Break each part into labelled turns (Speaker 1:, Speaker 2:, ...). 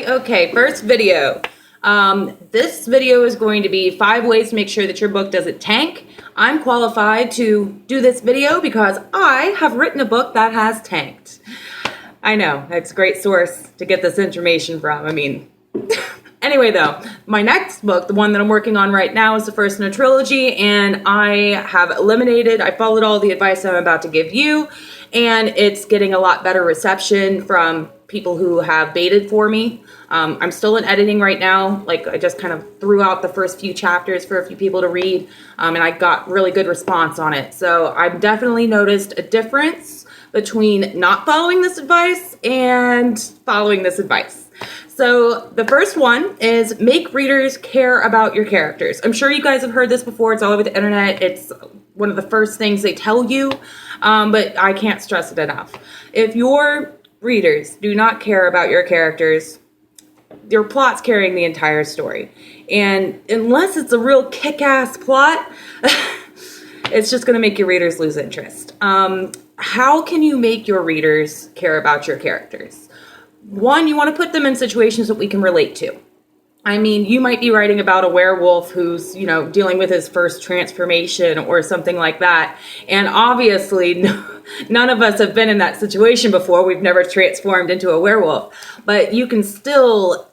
Speaker 1: Okay, first video. This video is going to be 5 ways to make sure that your book doesn't tank. I'm qualified to do this video because I have written a book that has tanked. I know, it's a great source to get this information from. I mean, anyway though, my next book, the one that I'm working on right now, is the first in a trilogy, and I followed all the advice I'm about to give you, and it's getting a lot better reception from people who have baited for me. I'm still in editing right now. Like, I just kind of threw out the first few chapters for a few people to read, and I got really good response on it. So I've definitely noticed a difference between not following this advice and following this advice. So the first one is make readers care about your characters. I'm sure you guys have heard this before. It's all over the internet. It's one of the first things they tell you, but I can't stress it enough. If your readers do not care about your characters, your plot's carrying the entire story. And unless it's a real kick-ass plot, it's just going to make your readers lose interest. How can you make your readers care about your characters? One, you want to put them in situations that we can relate to. I mean, you might be writing about a werewolf who's, dealing with his first transformation or something like that. And obviously, none of us have been in that situation before. We've never transformed into a werewolf. But you can still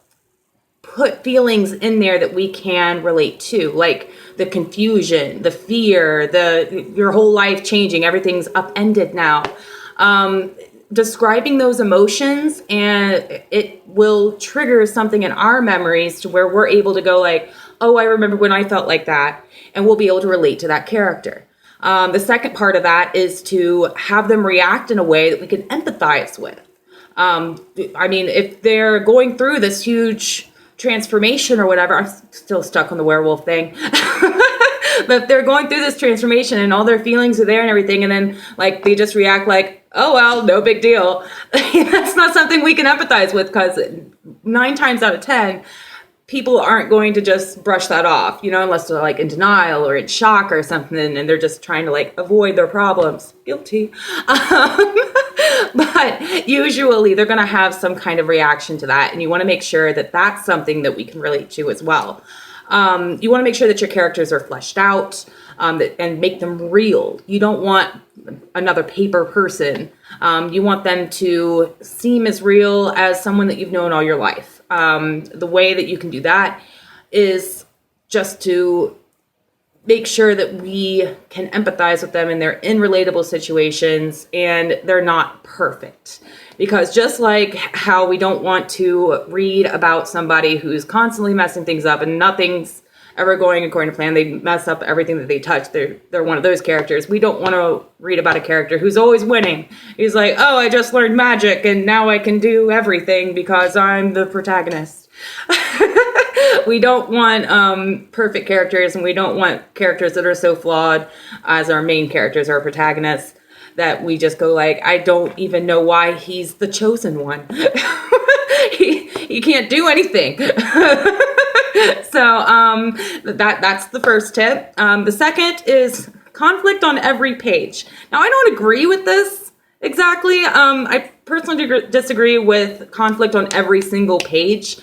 Speaker 1: put feelings in there that we can relate to, like the confusion, the fear, your whole life changing, everything's upended now. Describing those emotions, and it will trigger something in our memories to where we're able to go like, oh, I remember when I felt like that, and we'll be able to relate to that character. The second part of that is to have them react in a way that we can empathize with. I mean, if they're going through this huge transformation or whatever, I'm still stuck on the werewolf thing. But if they're going through this transformation and all their feelings are there and everything, and then like they just react like, oh, well, no big deal. That's not something we can empathize with, because 9 times out of 10, people aren't going to just brush that off, unless they're like in denial or in shock or something, and they're just trying to like avoid their problems. Guilty. But usually they're going to have some kind of reaction to that, and you want to make sure that that's something that we can relate to as well. You want to make sure that your characters are fleshed out, and make them real. You don't want another paper person. You want them to seem as real as someone that you've known all your life. The way that you can do that is just to make sure that we can empathize with them and they're in relatable situations and they're not perfect. Because just like how we don't want to read about somebody who's constantly messing things up and nothing's ever going according to plan, they mess up everything that they touch, they're one of those characters. We don't want to read about a character who's always winning. He's like, oh, I just learned magic and now I can do everything because I'm the protagonist. We don't want perfect characters, and we don't want characters that are so flawed as our main characters, our protagonists, that we just go like, I don't even know why he's the chosen one. he can't do anything. So that's the first tip. The second is conflict on every page. Now, I don't agree with this exactly. I personally disagree with conflict on every single page,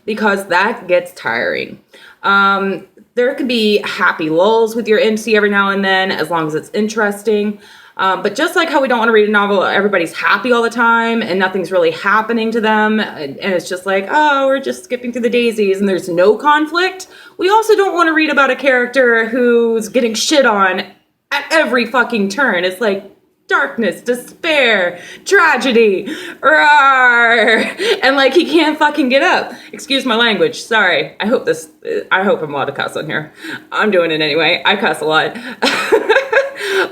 Speaker 1: because that gets tiring. There could be happy lulls with your MC every now and then, as long as it's interesting. But just like how we don't want to read a novel where everybody's happy all the time and nothing's really happening to them, and it's just like, oh, we're just skipping through the daisies and there's no conflict, we also don't want to read about a character who's getting shit on at every fucking turn. It's like darkness, despair, tragedy, rawr, and like he can't fucking get up. Excuse my language, sorry. I hope I'm allowed to cuss on here. I'm doing it anyway. I cuss a lot.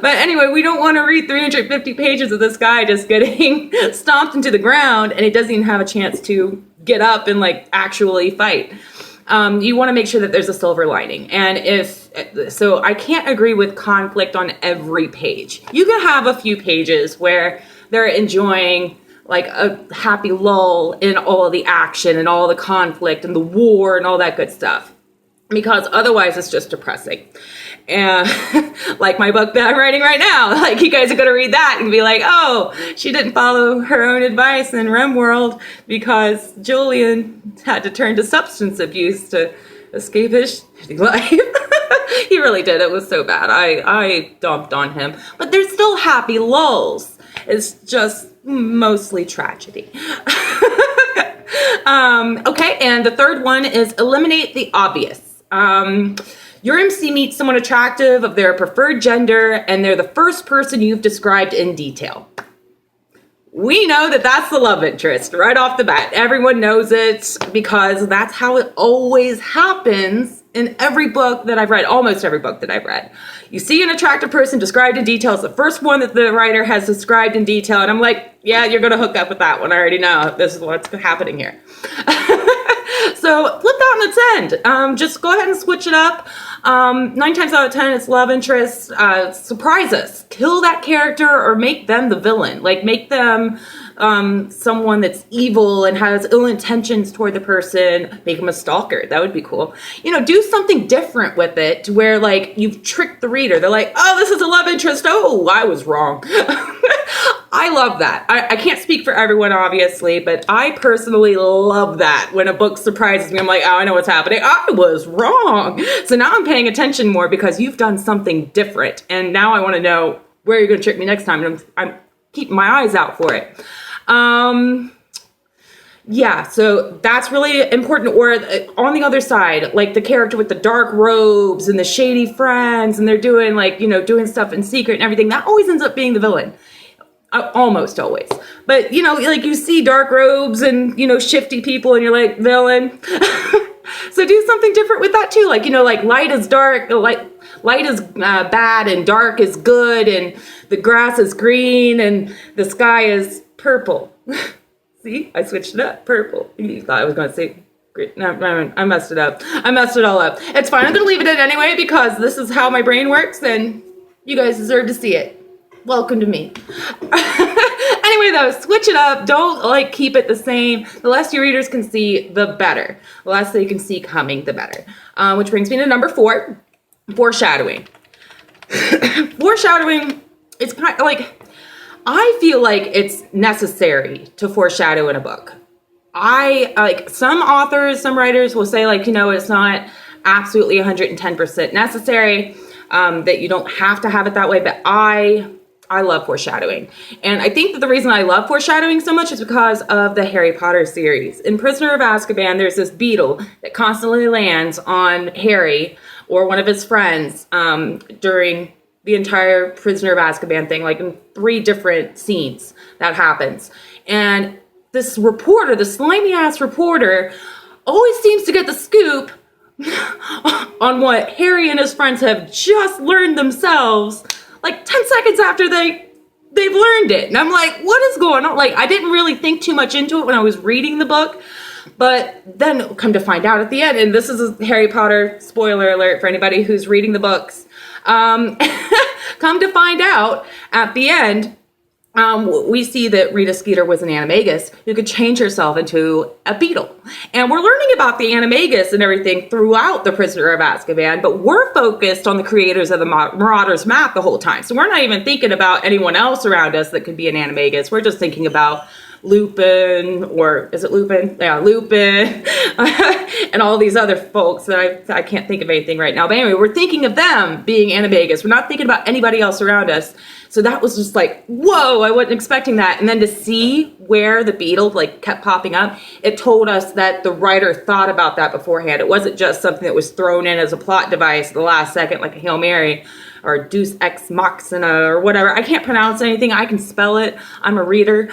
Speaker 1: But anyway, we don't want to read 350 pages of this guy just getting stomped into the ground and he doesn't even have a chance to get up and like actually fight. You want to make sure that there's a silver lining. And so I can't agree with conflict on every page. You can have a few pages where they're enjoying like a happy lull in all of the action and all the conflict and the war and all that good stuff. because otherwise it's just depressing. And like my book that I'm writing right now, like you guys are going to read that and be like, oh, she didn't follow her own advice in REMworld because Julian had to turn to substance abuse to escape his shitty life. He really did. It was so bad. I dumped on him. But there's still happy lulls. It's just mostly tragedy. Okay, and the third one is eliminate the obvious. Your MC meets someone attractive of their preferred gender, and they're the first person you've described in detail. We know that that's the love interest right off the bat. Everyone knows it because that's how it always happens in every book that I've read, almost every book that I've read. You see an attractive person described in detail. It's the first one that the writer has described in detail, and I'm like, yeah, you're going to hook up with that one. I already know this is what's happening here. So flip that on its end. Just go ahead and switch it up. 9 times out of 10, it's love interest. Surprise us. Kill that character or make them the villain. Like make them someone that's evil and has ill intentions toward the person. Make them a stalker. That would be cool. You know, do something different with it where like you've tricked the reader. They're like, oh, this is a love interest. Oh, I was wrong. I love that. I can't speak for everyone, obviously, but I personally love that. When a book surprises me, I'm like, oh, I know what's happening. I was wrong. So now I'm paying attention more because you've done something different. And now I want to know where you're going to trick me next time. And I'm keeping my eyes out for it. Yeah, so that's really important. Or on the other side, like the character with the dark robes and the shady friends, and they're doing like, you know, doing stuff in secret and everything. That always ends up being the villain. Almost always. But, you know, like you see dark robes and, you know, shifty people and you're like, villain. So do something different with that too. Like, you know, like light is dark, light is bad and dark is good and the grass is green and the sky is purple. See, I switched it up. Purple. You thought I was going to say green. No, I messed it up. I messed it all up. It's fine. I'm going to leave it in anyway because this is how my brain works and you guys deserve to see it. Welcome to me. Anyway, though, switch it up. Don't like keep it the same. The less your readers can see, the better. The less they can see coming, the better. Which brings me to number 4, foreshadowing. Foreshadowing is kind of like, I feel like it's necessary to foreshadow in a book. I like some authors, some writers will say like, you know, it's not absolutely 110% necessary, that you don't have to have it that way, but I love foreshadowing. And I think that the reason I love foreshadowing so much is because of the Harry Potter series. In Prisoner of Azkaban, there's this beetle that constantly lands on Harry or one of his friends during the entire Prisoner of Azkaban thing, like in 3 different scenes that happens. And this reporter, the slimy ass reporter, always seems to get the scoop on what Harry and his friends have just learned themselves like 10 seconds after they've learned it. And I'm like, what is going on? Like, I didn't really think too much into it when I was reading the book, but then come to find out at the end, and this is a Harry Potter spoiler alert for anybody who's reading the books. Come to find out at the end, we see that Rita Skeeter was an animagus who could change herself into a beetle. And we're learning about the animagus and everything throughout The Prisoner of Azkaban, but we're focused on the creators of the Marauder's Map the whole time. So we're not even thinking about anyone else around us that could be an animagus. We're just thinking about Lupin, or is it Lupin? Yeah, Lupin, and all these other folks that I can't think of anything right now. But anyway, we're thinking of them being animagus. We're not thinking about anybody else around us. So that was just like, whoa, I wasn't expecting that. And then to see where the beetle like kept popping up, it told us that the writer thought about that beforehand. It wasn't just something that was thrown in as a plot device at the last second, like a Hail Mary or Deus Ex Machina or whatever. I can't pronounce anything. I can spell it. I'm a reader.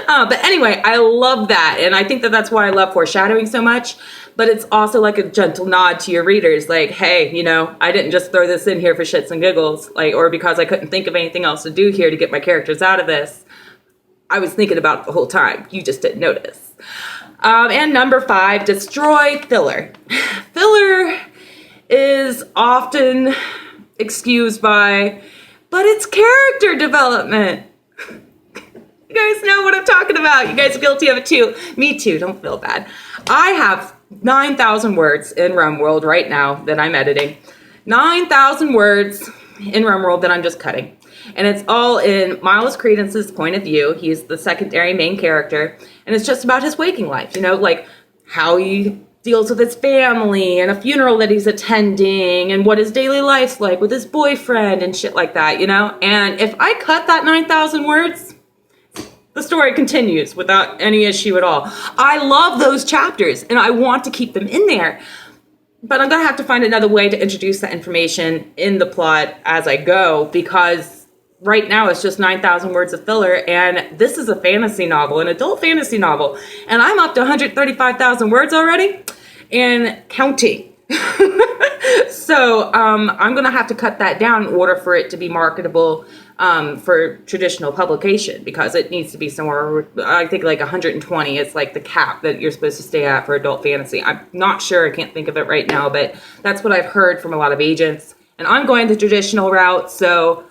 Speaker 1: But anyway, I love that. And I think that that's why I love foreshadowing so much. But it's also like a gentle nod to your readers. Like, hey, you know, I didn't just throw this in here for shits and giggles, like, or because I couldn't think of anything else to do here to get my characters out of this. I was thinking about it the whole time. You just didn't notice. And number 5, destroy filler. Filler is often excused by, but it's character development. You guys know what I'm talking about. You guys are guilty of it too. Me too. Don't feel bad. I have 9,000 words in RimWorld right now that I'm editing. 9,000 words in RimWorld that I'm just cutting. And it's all in Miles Credence's point of view. He's the secondary main character. And it's just about his waking life, you know, like how he deals with his family and a funeral that he's attending and what his daily life's like with his boyfriend and shit like that, you know? And if I cut that 9,000 words, the story continues without any issue at all. I love those chapters and I want to keep them in there. But I'm going to have to find another way to introduce that information in the plot as I go, because right now it's just 9,000 words of filler, and this is a fantasy novel, an adult fantasy novel, and I'm up to 135,000 words already and counting. So I'm going to have to cut that down in order for it to be marketable for traditional publication, because it needs to be somewhere, I think like 120 is like the cap that you're supposed to stay at for adult fantasy. I'm not sure, I can't think of it right now, but that's what I've heard from a lot of agents. And I'm going the traditional route, so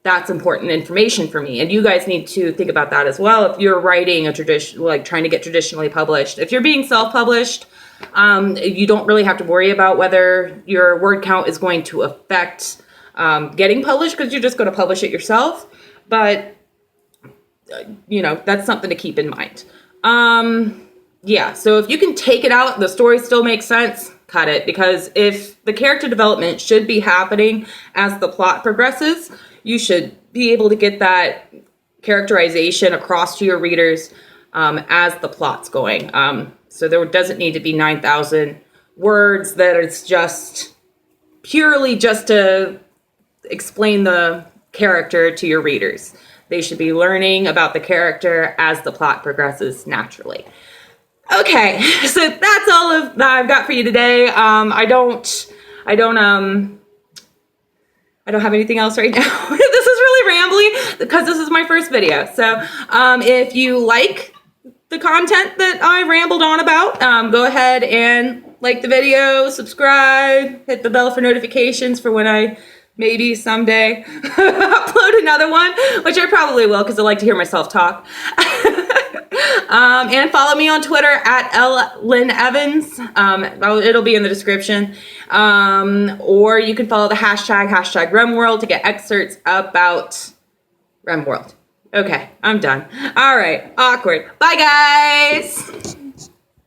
Speaker 1: that's important information for me. And you guys need to think about that as well. If you're writing a tradition, like trying to get traditionally published, if you're being self-published, you don't really have to worry about whether your word count is going to affect getting published, because you're just going to publish it yourself. But, you know, that's something to keep in mind. Yeah, so if you can take it out, the story still makes sense, cut it. Because if the character development should be happening as the plot progresses, you should be able to get that characterization across to your readers as the plot's going. So there doesn't need to be 9,000 words that it's just purely just to explain the character to your readers. They should be learning about the character as the plot progresses naturally. Okay, so that's all of that I've got for you today. I don't have anything else right now. This is really rambly because this is my first video. So if you like the content that I rambled on about, go ahead and like the video, subscribe, hit the bell for notifications for when I maybe someday upload another one, which I probably will because I like to hear myself talk. And follow me on Twitter at LLynEvans. It'll be in the description. Or you can follow the hashtag RimWorld to get excerpts about RimWorld. Okay, I'm done. All right, awkward. Bye, guys.